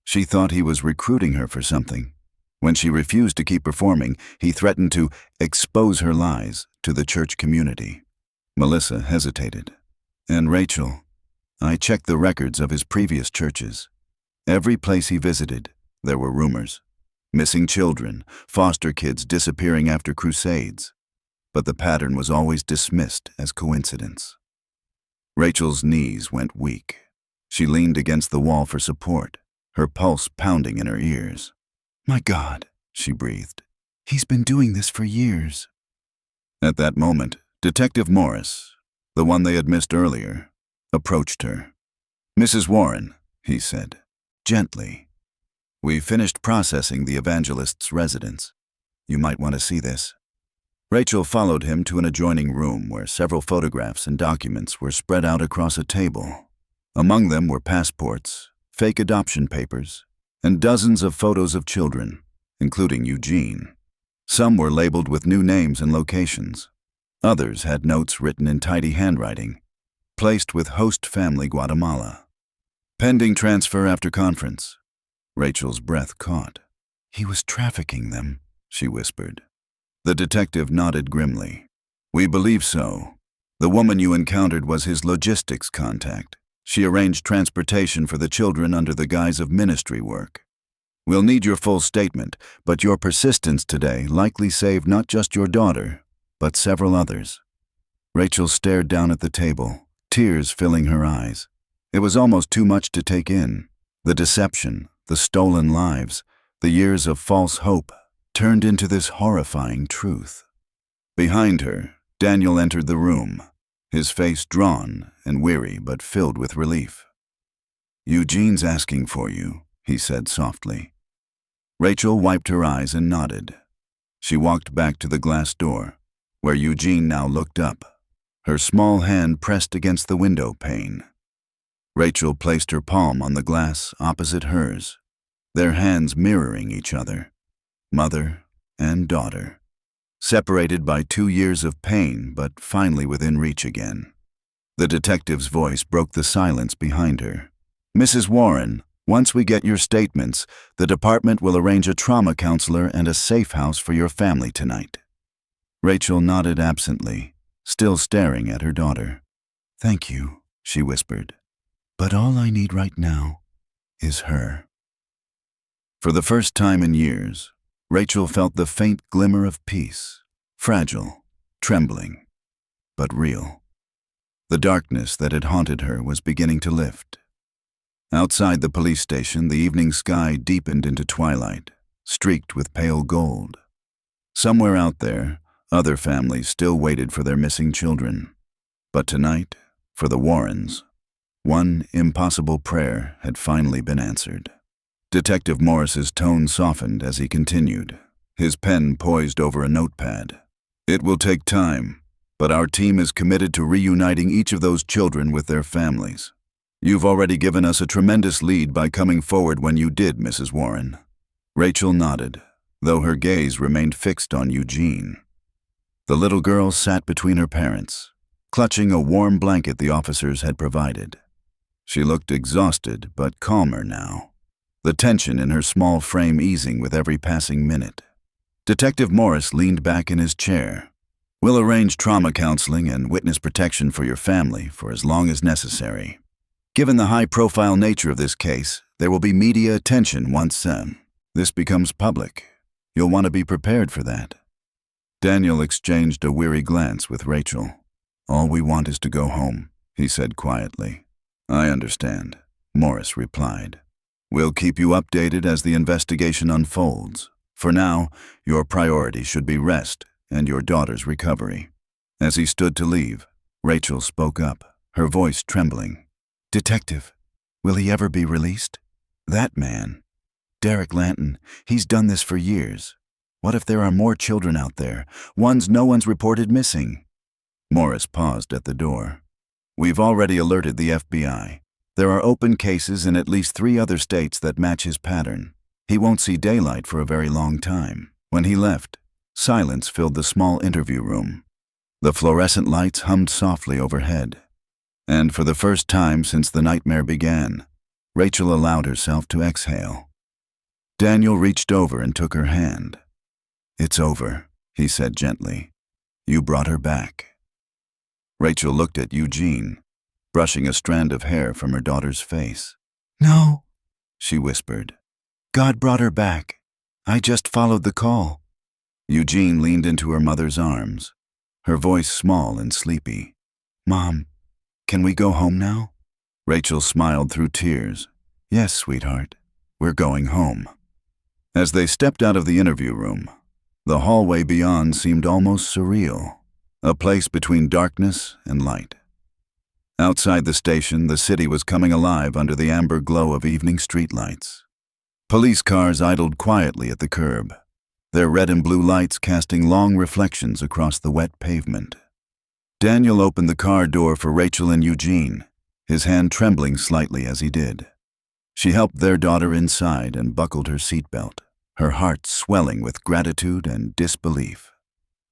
She thought he was recruiting her for something. When she refused to keep performing, he threatened to expose her lies to the church community. Melissa hesitated. And Rachel, I checked the records of his previous churches. Every place he visited, there were rumors. Missing children, foster kids disappearing after crusades. But the pattern was always dismissed as coincidence. Rachel's knees went weak. She leaned against the wall for support, her pulse pounding in her ears. My God, she breathed. He's been doing this for years. At that moment, Detective Morris, the one they had missed earlier, approached her. Mrs. Warren, he said, gently. We finished processing the evangelist's residence. You might want to see this. Rachel followed him to an adjoining room where several photographs and documents were spread out across a table. Among them were passports, fake adoption papers, and dozens of photos of children, including Eugene. Some were labeled with new names and locations. Others had notes written in tidy handwriting, placed with host family Guatemala. Pending transfer after conference. Rachel's breath caught. He was trafficking them, she whispered. The detective nodded grimly. We believe so. The woman you encountered was his logistics contact. She arranged transportation for the children under the guise of ministry work. We'll need your full statement, but your persistence today likely saved not just your daughter, but several others. Rachel stared down at the table, tears filling her eyes. It was almost too much to take in. The deception, the stolen lives, the years of false hope turned into this horrifying truth. Behind her, Daniel entered the room, his face drawn and weary but filled with relief. Eugene's asking for you, he said softly. Rachel wiped her eyes and nodded. She walked back to the glass door, where Eugene now looked up, her small hand pressed against the window pane. Rachel placed her palm on the glass opposite hers, their hands mirroring each other, mother and daughter, separated by 2 years of pain but finally within reach again. The detective's voice broke the silence behind her. Mrs. Warren, once we get your statements, the department will arrange a trauma counselor and a safe house for your family tonight. Rachel nodded absently, still staring at her daughter. Thank you, she whispered. But all I need right now is her. For the first time in years, Rachel felt the faint glimmer of peace, fragile, trembling, but real. The darkness that had haunted her was beginning to lift. Outside the police station, the evening sky deepened into twilight, streaked with pale gold. Somewhere out there, other families still waited for their missing children. But tonight, for the Warrens, one impossible prayer had finally been answered. Detective Morris's tone softened as he continued, his pen poised over a notepad. It will take time, but our team is committed to reuniting each of those children with their families. You've already given us a tremendous lead by coming forward when you did, Mrs. Warren. Rachel nodded, though her gaze remained fixed on Eugene. The little girl sat between her parents, clutching a warm blanket the officers had provided. She looked exhausted but calmer now, the tension in her small frame easing with every passing minute. Detective Morris leaned back in his chair. We'll arrange trauma counseling and witness protection for your family for as long as necessary. Given the high-profile nature of this case, there will be media attention once this becomes public. You'll want to be prepared for that. Daniel exchanged a weary glance with Rachel. All we want is to go home, he said quietly. I understand, Morris replied. We'll keep you updated as the investigation unfolds. For now, your priority should be rest and your daughter's recovery. As he stood to leave, Rachel spoke up, her voice trembling. Detective, will he ever be released? That man, Derek Lanton, he's done this for years. What if there are more children out there, ones no one's reported missing? Morris paused at the door. We've already alerted the FBI. There are open cases in at least 3 other states that match his pattern. He won't see daylight for a very long time. When he left, silence filled the small interview room. The fluorescent lights hummed softly overhead. And for the first time since the nightmare began, Rachel allowed herself to exhale. Daniel reached over and took her hand. "It's over," he said gently. "You brought her back." Rachel looked at Eugene, brushing a strand of hair from her daughter's face. "No," she whispered. "God brought her back. I just followed the call." Eugene leaned into her mother's arms, her voice small and sleepy. "Mom, can we go home now?" Rachel smiled through tears. "Yes, sweetheart, we're going home." As they stepped out of the interview room, the hallway beyond seemed almost surreal, a place between darkness and light. Outside the station, the city was coming alive under the amber glow of evening streetlights. Police cars idled quietly at the curb, their red and blue lights casting long reflections across the wet pavement. Daniel opened the car door for Rachel and Eugene, his hand trembling slightly as he did. She helped their daughter inside and buckled her seatbelt, her heart swelling with gratitude and disbelief.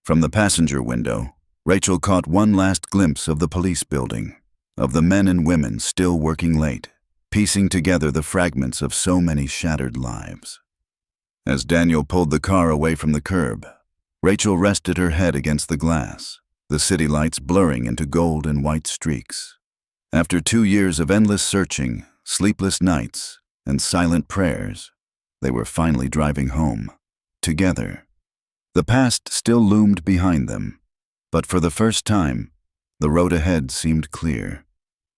From the passenger window, Rachel caught one last glimpse of the police building, of the men and women still working late, piecing together the fragments of so many shattered lives. As Daniel pulled the car away from the curb, Rachel rested her head against the glass, the city lights blurring into gold and white streaks. After 2 years of endless searching, sleepless nights, and silent prayers, they were finally driving home, together. The past still loomed behind them, but for the first time, the road ahead seemed clear.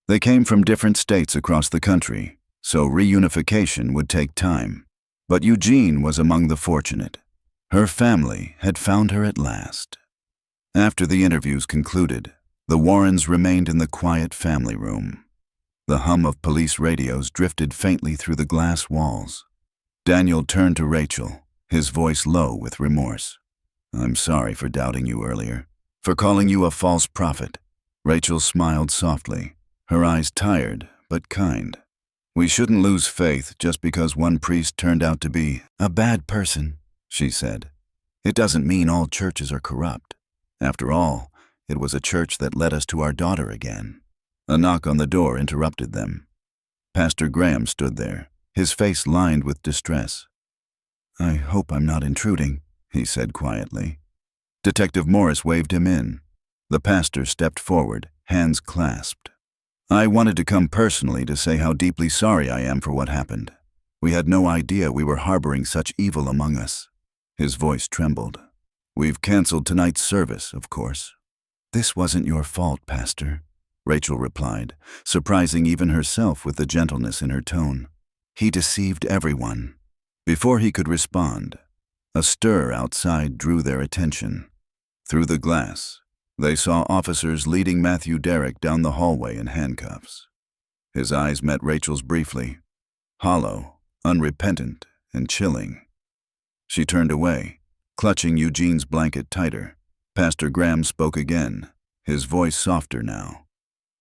They came from different states across the country, so reunification would take time. But Eugene was among the fortunate. Her family had found her at last. After the interviews concluded, the Warrens remained in the quiet family room. The hum of police radios drifted faintly through the glass walls. Daniel turned to Rachel, his voice low with remorse. "I'm sorry for doubting you earlier, for calling you a false prophet." Rachel smiled softly, her eyes tired but kind. "We shouldn't lose faith just because one priest turned out to be a bad person," she said. "It doesn't mean all churches are corrupt. After all, it was a church that led us to our daughter again." A knock on the door interrupted them. Pastor Graham stood there, his face lined with distress. "I hope I'm not intruding," he said quietly. Detective Morris waved him in. The pastor stepped forward, hands clasped. "I wanted to come personally to say how deeply sorry I am for what happened. We had no idea we were harboring such evil among us." His voice trembled. "We've canceled tonight's service, of course." "This wasn't your fault, Pastor," Rachel replied, surprising even herself with the gentleness in her tone. "He deceived everyone." Before he could respond, a stir outside drew their attention. Through the glass, they saw officers leading Matthew Derrick down the hallway in handcuffs. His eyes met Rachel's briefly, hollow, unrepentant, and chilling. She turned away, clutching Eugene's blanket tighter. Pastor Graham spoke again, his voice softer now.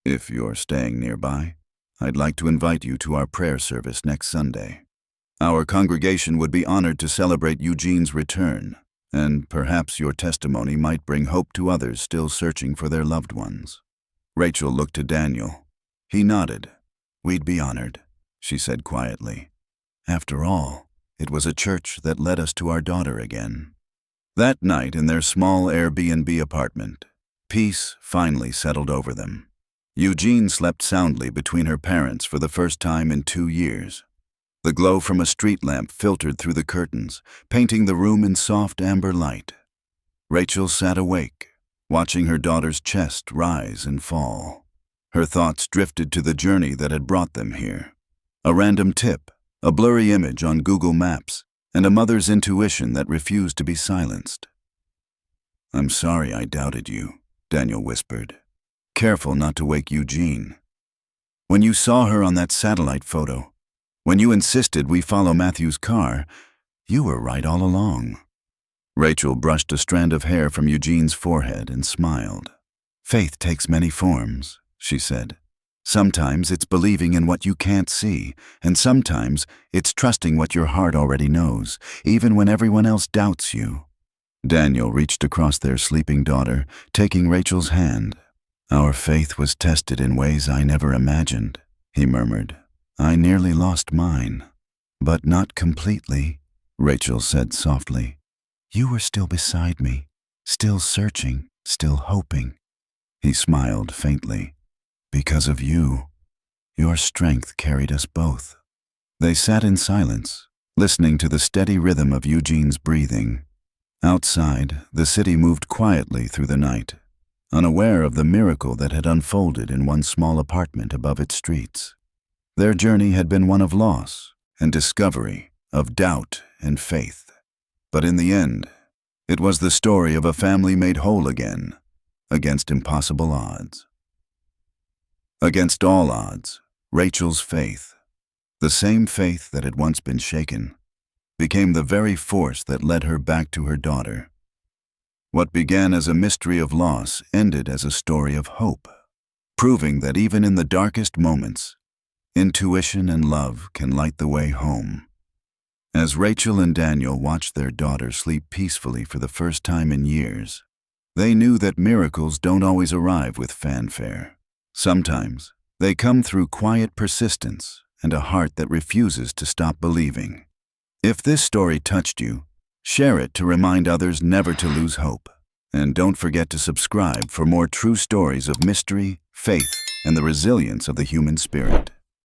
"If you're staying nearby, I'd like to invite you to our prayer service next Sunday. Our congregation would be honored to celebrate Eugene's return, and perhaps your testimony might bring hope to others still searching for their loved ones." Rachel looked to Daniel. He nodded. "We'd be honored," she said quietly. "After all, it was a church that led us to our daughter again." That night in their small Airbnb apartment, peace finally settled over them. Eugene slept soundly between her parents for the first time in 2 years. The glow from a street lamp filtered through the curtains, painting the room in soft amber light. Rachel sat awake, watching her daughter's chest rise and fall. Her thoughts drifted to the journey that had brought them here. A random tip, a blurry image on Google Maps, and a mother's intuition that refused to be silenced. "I'm sorry I doubted you," Daniel whispered, careful not to wake Eugene. "When you saw her on that satellite photo, when you insisted we follow Matthew's car, you were right all along." Rachel brushed a strand of hair from Eugene's forehead and smiled. "Faith takes many forms," she said. Sometimes it's believing in what you can't see, and sometimes it's trusting what your heart already knows, even when everyone else doubts you. Daniel reached across their sleeping daughter, taking Rachel's hand. "Our faith was tested in ways I never imagined," he murmured. "I nearly lost mine." "But not completely," Rachel said softly. "You were still beside me, still searching, still hoping." He smiled faintly. "Because of you, your strength carried us both." They sat in silence, listening to the steady rhythm of Eugene's breathing. Outside, the city moved quietly through the night, unaware of the miracle that had unfolded in one small apartment above its streets. Their journey had been one of loss and discovery, of doubt and faith. But in the end, it was the story of a family made whole again, against impossible odds. Against all odds, Rachel's faith, the same faith that had once been shaken, became the very force that led her back to her daughter. What began as a mystery of loss ended as a story of hope, proving that even in the darkest moments, intuition and love can light the way home. As Rachel and Daniel watched their daughter sleep peacefully for the first time in years, they knew that miracles don't always arrive with fanfare. Sometimes, they come through quiet persistence and a heart that refuses to stop believing. If this story touched you, share it to remind others never to lose hope. And don't forget to subscribe for more true stories of mystery, faith, and the resilience of the human spirit.